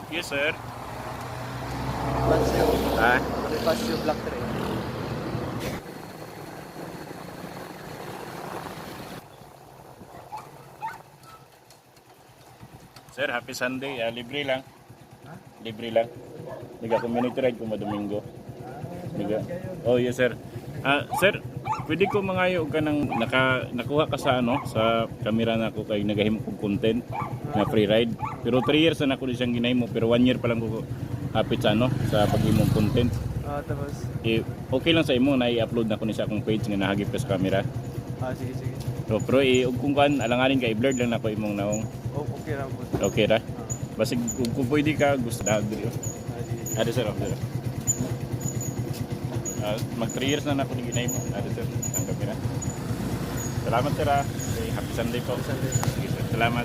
Yes, sir. Pasyo. Ha? Pasyo Black Tray. Sir, happy Sunday. Libre lang. Ha? Libre lang. Niga community ride kung Domingo. Niga. Oh, yes, sir. Sir, pwede ko mangayo ka ng nakuha ka sa sa camera na ko kay nagahimo kong content na free ride. Pero 3 years na ako di siyang ginahimo pero 1 year pa lang ko hapit sa sa paghimong content. Tapos, Okay lang sa imo na i-upload na ko ni sa akong page nga nahagip ka sa camera. sige, sige. So, pero kung kan alanganin ka i-blur lang na ko imong naong. Oh, okay lang po. Okay ra. Basig kung pwede ka gusto na diri. Sige. Ada sir, okay. Mag 3 years na ako ni ginay mo. Ada sir, ang camera. Salamat sir. Okay, happy Sunday po. Sunday. Sige, sir. Salamat.